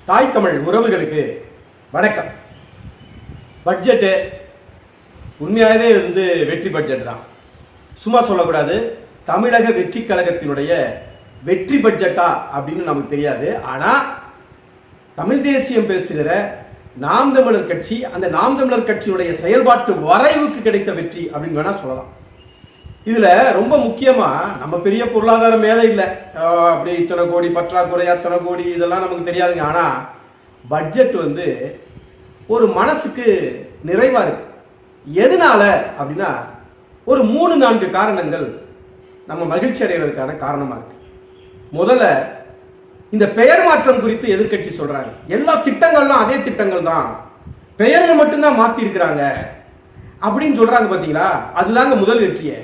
தாய் தமிழ் உறவுகளுக்கு வணக்கம். பட்ஜெட்டு உண்மையாகவே வெற்றி பட்ஜெட் தான், சும்மா சொல்லக்கூடாது. தமிழக வெற்றி கழகத்தினுடைய வெற்றி பட்ஜெட்டா அப்படின்னு நமக்கு தெரியாது. ஆனால் தமிழ் தேசியம் பேசுகிற நாம் தமிழர் கட்சி, அந்த நாம் தமிழர் கட்சியுடைய செயல்பாட்டு வரைவுக்கு கிடைத்த வெற்றி அப்படின்னு வேணா சொல்லலாம். இதுல ரொம்ப முக்கியமா நம்ம பெரிய பொருளாதார மேதை இல்லை, அப்படி இத்தனை கோடி பற்றாக்குறை அத்தனை கோடி இதெல்லாம் நமக்கு தெரியாதுங்க. ஆனா பட்ஜெட் ஒரு மனசுக்கு நிறைவா இருக்கு. எதனால அப்படின்னா ஒரு 3-4 காரணங்கள் நம்ம மகிழ்ச்சி அடைகிறதுக்கான காரணமா இருக்கு. முதல்ல இந்த பெயர் மாற்றம் குறித்து எதிர்கட்சி சொல்றாங்க. எல்லா திட்டங்கள்லாம் அதே திட்டங்கள் தான், பெயர்கள் மட்டும்தான் மாத்தி இருக்கிறாங்க அப்படின்னு சொல்றாங்க. பாத்தீங்களா, அதுதாங்க முதல் வெற்றியே.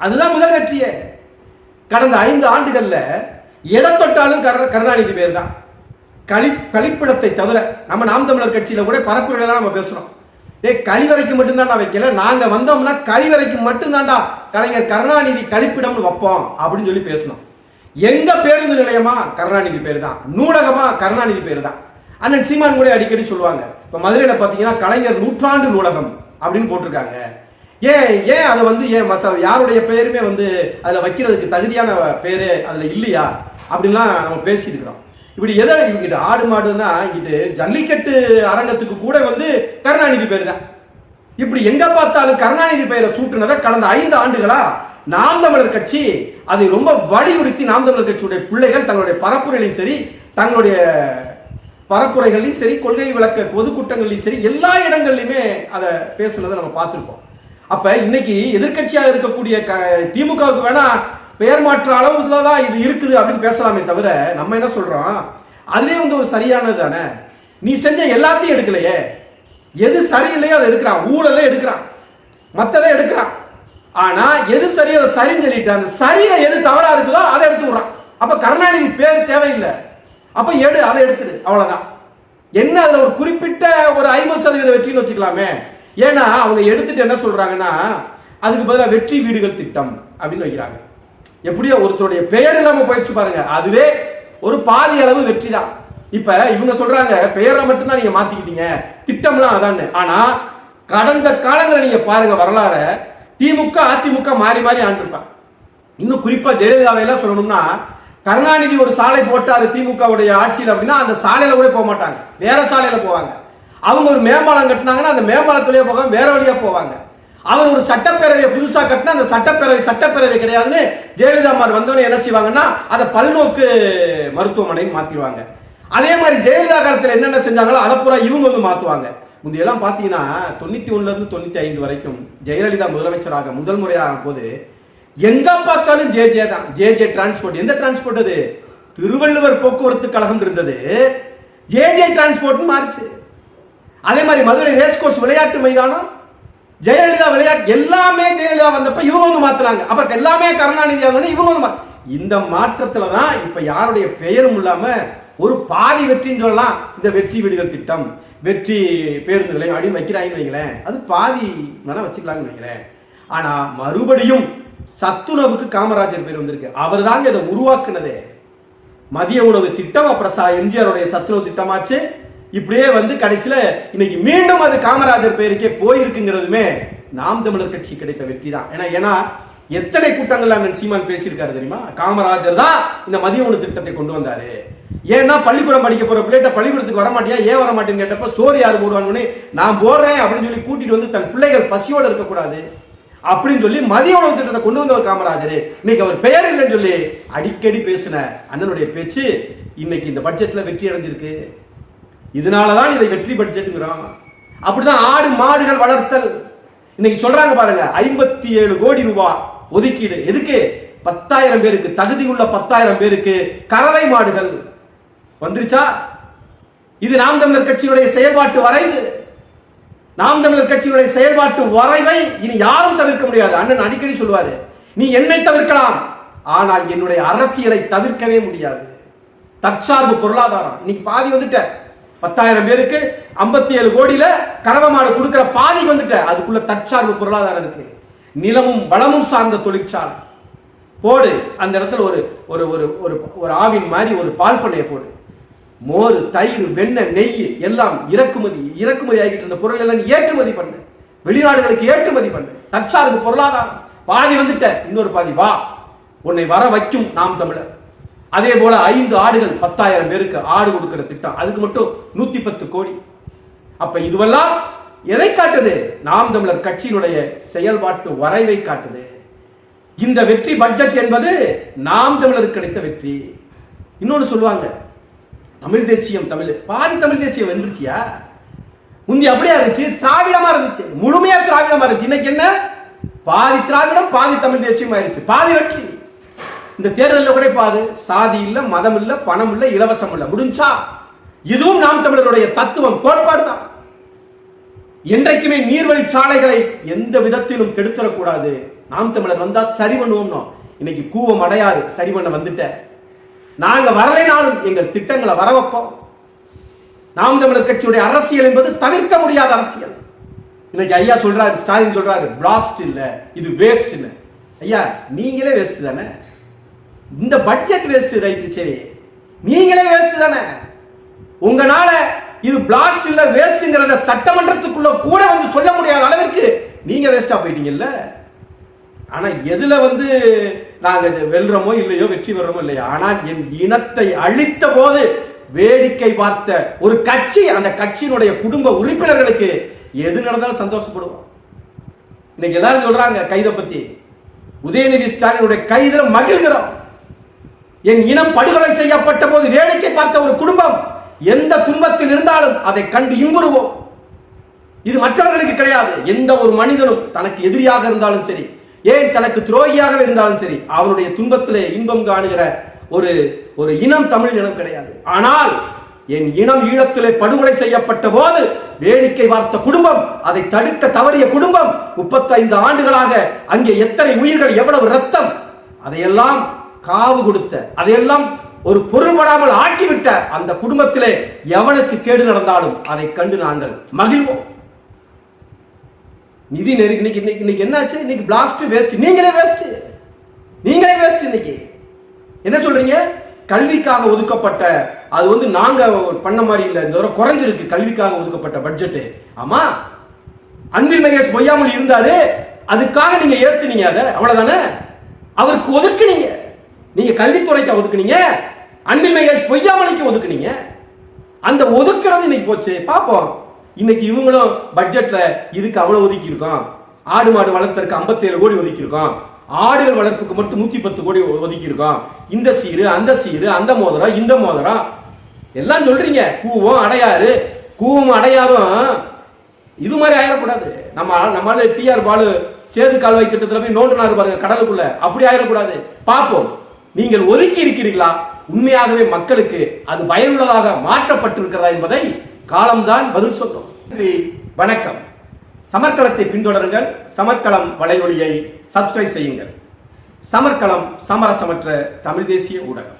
அதுதான் முதல் வெற்றியே. கடந்த 5 ஆண்டுகள்ல எதை தொட்டாலும் கருணாநிதி பேர் தான். கழிப்பிடத்தை தவிர நம்ம நாம் தமிழர் கட்சியில கூட பரப்புரையெல்லாம் நம்ம பேசுறோம். கழிவறைக்கு மட்டும்தான்டா வைக்கல, நாங்க வந்தோம்னா கழிவறைக்கு மட்டும்தான்டா கலைஞர் கருணாநிதி கழிப்பிடம் வைப்போம் அப்படின்னு சொல்லி பேசணும். எங்க பேருந்து நிலையமா கருணாநிதி பேர் தான், நூலகமா கருணாநிதி பேர் தான். அண்ணன் சீமான் கூட அடிக்கடி சொல்லுவாங்க. இப்ப மதுரையில பாத்தீங்கன்னா கலைஞர் நூற்றாண்டு நூலகம் அப்படின்னு போட்டிருக்காங்க. ஏன் அதை ஏன் மற்ற யாருடைய பெயருமே அதுல வைக்கிறதுக்கு தகுதியான பேரு அதுல இல்லையா அப்படின்லாம் நம்ம பேசியிருக்கிறோம். இப்படி எதை இவங்கிட்ட ஆடு மாடுன்னா இது ஜல்லிக்கட்டு அரங்கத்துக்கு கூட கருணாநிதி பேர் தான். இப்படி எங்க பார்த்தாலும் கருணாநிதி பெயரை சூட்டுனதை கடந்த 5 ஆண்டுகளா நாம் தமிழர் கட்சி அதை ரொம்ப வலியுறுத்தி நாம் தமிழர் கட்சியுடைய பிள்ளைகள் தங்களுடைய பரப்புரையிலையும் சரி, தங்களுடைய பரப்புரைகளையும் சரி, கொள்கை விளக்க பொதுக்கூட்டங்களையும் சரி, எல்லா இடங்கள்லையுமே அதை பேசுனதை நம்ம பார்த்துருப்போம். அப்ப இன்னைக்கு எதிர்கட்சியாக இருக்கக்கூடிய திமுகவுக்கு வேணா பெயர் மாற்ற அளவுல தான் இது இருக்குது அப்படின்னு பேசலாமே தவிர, நம்ம என்ன சொல்றோம், அதுவே ஒரு சரியானது தானே. நீ செஞ்ச எல்லாத்தையும் எடுக்கலையே, எது சரியில்லையோ அதை எடுக்கிறான். ஊழலே எடுக்கிறான், மற்றதை எடுக்கிறான். ஆனா எது சரியோ அதை சரின்னு சொல்லிட்டு அந்த சரியில எது தவறா இருக்குதோ அதை எடுத்து விடுறான். அப்ப கருணாநிதி பேர் தேவையில்லை, அப்ப அதை எடுத்துடு, அவ்வளவுதான். என்ன அதுல ஒரு குறிப்பிட்ட ஒரு 50% வெற்றின்னு வச்சுக்கலாமே. ஏன்னா அவங்க எடுத்துட்டு என்ன சொல்றாங்கன்னா, அதுக்கு பதிலாக வெற்றி வீடுகள் திட்டம் அப்படின்னு வைக்கிறாங்க. எப்படியோ ஒருத்தருடைய பெயர் இல்லாம போயிடுச்சு பாருங்க, அதுவே ஒரு பாதி அளவு வெற்றி தான். இப்ப இவங்க சொல்றாங்க பெயரை மட்டும்தான் நீங்க மாத்திக்கிட்டீங்க, திட்டம்லாம் அதான். ஆனா கடந்த காலங்களை நீங்க பாருங்க, வரலாறு திமுக அதிமுக மாறி மாறி ஆண்டிருப்பான். இன்னும் குறிப்பா ஜெயலலிதாவையெல்லாம் சொல்லணும்னா, கருணாநிதி ஒரு சாலை போட்டு அது திமுகவுடைய ஆட்சியில் அப்படின்னா அந்த சாலையில கூட போக மாட்டாங்க, வேற சாலையில போவாங்க. அவங்க ஒரு மேம்பாலம் கட்டினாங்கன்னா அந்த மேம்பாலத்திலேயே போக வேற வழியா போவாங்க. அவர் ஒரு சட்டப்பேரவையை புதுசா கட்டினா அந்த சட்டப்பேரவை கிடையாதுன்னு ஜெயலலிதா மாதிரி வந்தவனே என்ன செய்வாங்கன்னா அதை பல்நோக்கு மருத்துவமனைன்னு மாத்திடுவாங்க. அதே மாதிரி ஜெயலலிதா காலத்தில் என்னென்ன செஞ்சாங்களோ அதை பூரா இவங்க மாத்துவாங்க. முந்தையெல்லாம் பாத்தீங்கன்னா 91 இருந்து 95 வரைக்கும் ஜெயலலிதா முதலமைச்சராக முதல் முறையாக போது எங்க பார்த்தாலும் ஜே தான். J transport. எந்த டிரான்ஸ்போர்ட்? அது திருவள்ளுவர் போக்குவரத்து கழகம் இருந்தது, ஜே டிரான்ஸ்போர்ட் மாறிச்சு. அதே மாதிரி மதுரை ரேஸ்கோர்ஸ் விளையாட்டு மைதானம், ஜெயலலிதா விளையாட்டு, எல்லாமே ஜெயலலிதா வந்தப்ப இவங்க மாத்துறாங்க. அப்ப எல்லாமே கருணாநிதி இவங்க. இந்த மாற்றத்துல தான் இப்ப யாருடைய பெயரும் இல்லாம ஒரு பாதி வெற்றின்னு சொல்லலாம். இந்த வெற்றி வீடுகள் திட்டம், வெற்றி பேருந்து நிலையம் அப்படின்னு வைக்கிறாங்கன்னு வைங்களேன், அது பாதி வேணா வச்சுக்கலாம்னு வைக்கிறேன். ஆனா மறுபடியும் சத்துணவுக்கு காமராஜர் பேர் வந்திருக்கு. அவர் தாங்க இதை உருவாக்குனதே. மதிய உணவு திட்டம் அப்புறம் எம்ஜிஆருடைய சத்துணவு திட்டமாச்சு. இப்படியே கடைசியில இன்னைக்கு மீண்டும் அது காமராஜர் பெயருக்கே போயிருக்குங்கிறதுமே நாம் தமிழர் கட்சி கிடைத்த வெற்றி தான். ஏன்னா எத்தனை கூட்டங்கள் அண்ணன் சீமான் பேசியிருக்காரு தெரியுமா? காமராஜர் தான் இந்த மதிய உணவு திட்டத்தை கொண்டு வந்தாரு. ஏன்னா பள்ளிக்கூடம் படிக்க போற பிள்ளைகிட்ட பள்ளிக்கூடத்துக்கு வர மாட்டியா, ஏன் வர மாட்டேன்னு கேட்டப்ப சோறு யாரு போடுவாங்கன்னு நான் போடுறேன் அப்படின்னு சொல்லி கூட்டிட்டு தன் பிள்ளைகள் பசியோட இருக்கக்கூடாது அப்படின்னு சொல்லி மதிய உணவு திட்டத்தை கொண்டு வந்தவர் காமராஜர். இன்னைக்கு அவர் பெயர் இல்லைன்னு சொல்லி அடிக்கடி பேசின அண்ணனுடைய பேச்சு இன்னைக்கு இந்த பட்ஜெட்ல வெற்றி அடைஞ்சிருக்கு. இதனாலதான் இதை வெற்றி பட்ஜெட்ங்கிறோம். அப்படிதான் ஆடு மாடுகள் வளர்த்தல் இன்னைக்கு சொல்றாங்க பாருங்க. 57 கோடி ரூபாய் ஒதுக்கீடு. எதுக்கு? 10,000 பேருக்கு, தகுதியுள்ள 10,000 பேருக்கு கறவை மாடுகள் வந்துருச்சா? இது நாம் தமிழர் கட்சியுடைய செயல்பாட்டு வரைவு. நாம் தமிழர் கட்சியுடைய செயல்பாட்டு வரைவை இனி யாரும் தவிர்க்க முடியாது. அண்ணன் அடிக்கடி சொல்லுவாரு, நீ என்னை தவிர்க்கலாம், ஆனால் என்னுடைய அரசியலை தவிர்க்கவே முடியாது. தற்சார்பு பொருளாதாரம் இன்னைக்கு பாதி 10,000 பேருக்கு 57 கோடியில கறவை மாடு கொடுக்கிற பாதி அதுக்குள்ள தற்சார்பு பொருளாதாரம் இருக்கு. நிலமும் வளமும் சார்ந்த தொழிற்சாலை போடு, அந்த இடத்துல ஒரு ஒரு ஒரு ஒரு ஆவின் மாதிரி ஒரு பால் பண்ணையை போடு. மோர், தயிர், வெண்ணெய், நெய் எல்லாம் இறக்குமதி ஆகிட்டு இருந்த பொருள் எல்லாம் ஏற்றுமதி பண்ண, வெளிநாடுகளுக்கு ஏற்றுமதி பண்ண, தற்சார்பு பொருளாதாரம். பாதி வந்துட்ட, இன்னொரு பாதி வா, உன்னை வர வைக்கும் நாம் தமிழர். அதே போல 5 ஆடுகள் 10,000 பேருக்கு ஆடு கொடுக்கிற திட்டம், அதுக்கு மட்டும் 110 கோடி. அப்ப இதுவெல்லாம் எதை காட்டுது? நாம் தமிழர் கட்சியினுடைய செயல்பாட்டு வரைவை காட்டுது. இந்த வெற்றி பட்ஜெட் என்பது நாம் தமிழருக்கு கிடைத்த வெற்றி. இன்னொன்னு சொல்லுவாங்க, தமிழ் தேசியம், பாதி தமிழ் தேசியம் வென்றுச்சியா? முந்தி அப்படியே இருந்துச்சு, திராவிடமா இருந்துச்சு, முழுமையா திராவிடமா இருந்துச்சு. இன்னைக்கு என்ன? பாதி திராவிடம், பாதி தமிழ் தேசியம் ஆயிருச்சு. பாதி வெற்றி. இந்த தேர்தலில் கூட பாரு, சாதி இல்ல, மதம் இல்ல, பணம் இல்ல, இலவசம் இல்ல, முடிஞ்சா. இதுவும் நாம் தமிழருடைய தத்துவம், கோட்பாடு தான். என்றைக்குமே நீர்வழி சாலைகளை எந்த விதத்திலும் கெடுத்துடக்கூடாது. நாம் தமிழர் வந்தா சரி பண்ணுவோம். இன்னைக்கு கூவம் அடையாறு சரி பண்ண வந்துட்ட, நாங்க வரலைனாலும் எங்கள் திட்டங்களை வர வைப்போம். நாம் தமிழர் கட்சியுடைய அரசியல் என்பது தவிர்க்க முடியாத அரசியல். இன்னைக்கு ஐயா சொல்றாரு, ஸ்டாலின் சொல்றாரு, பிளாஸ்ட் இல்ல, இது வேஸ்ட். ஐயா, நீங்களே வேஸ்ட் தானே. இந்த பட்ஜெட் வேஸ்ட், ரைட், சரி, நீங்களே வேஸ்ட் தானே. உங்களால இது பிளாஸ்ட் இல்ல வேஸ்ட்ங்கிறத சட்டமன்றத்துக்குள்ள கூட வந்து சொல்ல முடியாத அளவிற்கு நீங்க வேஸ்டா போயிட்டீங்கல்ல. ஆனா எதுல நாங்க வெல்றோமோ இல்லையோ, வெற்றி பெறமோ இல்லையோ, ஆனால் என் இனத்தை அழித்த போது வேடிக்கை பார்த்த ஒரு கட்சி, அந்த கட்சியினுடைய குடும்ப உறுப்பினர்களுக்கு எது நடந்தாலும் சந்தோஷப்படுவோம். இன்னைக்கு எல்லாரும் சொல்றாங்க கைதை பத்தி, உதயநிதி ஸ்டாலினுடைய கைதுல மகிழ்கிறோம். என் இனம் படுகொலை செய்யப்பட்ட போது வேடிக்கை பார்த்த ஒரு குடும்பம் எந்த துன்பத்தில் இருந்தாலும் அதை கண்டு இன்புறுவோம். இது மற்றவர்களுக்கு கிடையாது. எந்த ஒரு மனிதனும் தனக்கு எதிரியாக இருந்தாலும் சரி, ஏன் தனக்கு துரோகியாக இருந்தாலும் சரி, அவனுடைய துன்பத்திலே இன்பம் காணுகிற ஒரு இனம் தமிழ் இனம் கிடையாது. ஆனால் என் இனம் ஈழத்திலே படுகொலை செய்யப்பட்ட போது வேடிக்கை பார்த்த குடும்பம், அதை தடுக்க தவறிய குடும்பம், 35 ஆண்டுகளாக அங்கே எத்தனை உயிர்கள், எவ்வளவு ரத்தம், அதையெல்லாம் காவு கொடுத்த, அதையெல்லாம் ஒரு பொருள்படாமல் ஆக்கிவிட்ட அந்த குடும்பத்திலே எவனுக்கு கேடு நடந்தாலும் அதை கண்டு நாங்கள் மகிழ்வோம். நிதி இன்னைக்கு என்னாச்சு? இன்னைக்கு பிளாஸ்ட் வேஸ்ட், நீங்களே வேஸ்ட். இன்னைக்கு என்ன சொல்றீங்க? கல்விக்காக ஒதுக்கப்பட்ட, அது நாங்க பண்ண மாதிரி இல்ல, இந்த தடவை குறைஞ்சிருக்கு கல்விக்காக ஒதுக்கப்பட்ட பட்ஜெட். ஆமா, அன்பில் மகேஷ் பொய்யாமல் இருந்தாரு, அதுக்காக நீங்க ஏத்துனீங்க, அதை அவ்வளவுதானே. அவருக்கு ஒதுக்குனீங்க, நீங்க கல்வித்துறைக்கு ஒதுக்குனீங்க, அன்பில் மகேஷ் பொய்யாமலைக்கு ஒதுக்குனீங்க. அந்த ஒதுக்குறது இன்னைக்கு போச்சு. பாப்போம், இன்னைக்கு இவங்களும் பட்ஜெட்ல இதுக்கு அவ்வளவு ஒதுக்கி இருக்கோம், ஆடு மாடு வளர்த்தற்கு 57 கோடி ஒதுக்கி இருக்கோம், ஆடுகள் வளர்ப்புக்கு மட்டும் 110 கோடி ஒதுக்கி இருக்கோம், இந்த சீரு அந்த சீரு, அந்த மோதிரம் இந்த மோதிரம் எல்லாம் சொல்றீங்க. கூவம் அடையாறு, கூவம் அடையாறும் இது மாதிரி ஆயிடக்கூடாது. நம்மளால டிஆர் பாலு சேது கால்வாய் திட்டத்தில் போய் நோண்டினாரு பாருங்க கடலுக்குள்ள, அப்படி ஆயிடக்கூடாது. பார்ப்போம், நீங்கள் ஒதுக்கி இருக்கிறீர்களா, உண்மையாகவே மக்களுக்கு அது பயனுள்ளதாக மாற்றப்பட்டிருக்கிறதா என்பதை காலம்தான் பதில் சொல்லும். நன்றி, வணக்கம். சமர்க்களத்தை பின்தொடருங்கள். சமர்க்களம் வலையொலியை சப்ஸ்கிரைப் செய்யுங்கள். சமர்க்களம் சமரசமற்ற தமிழ் தேசிய ஊடகம்.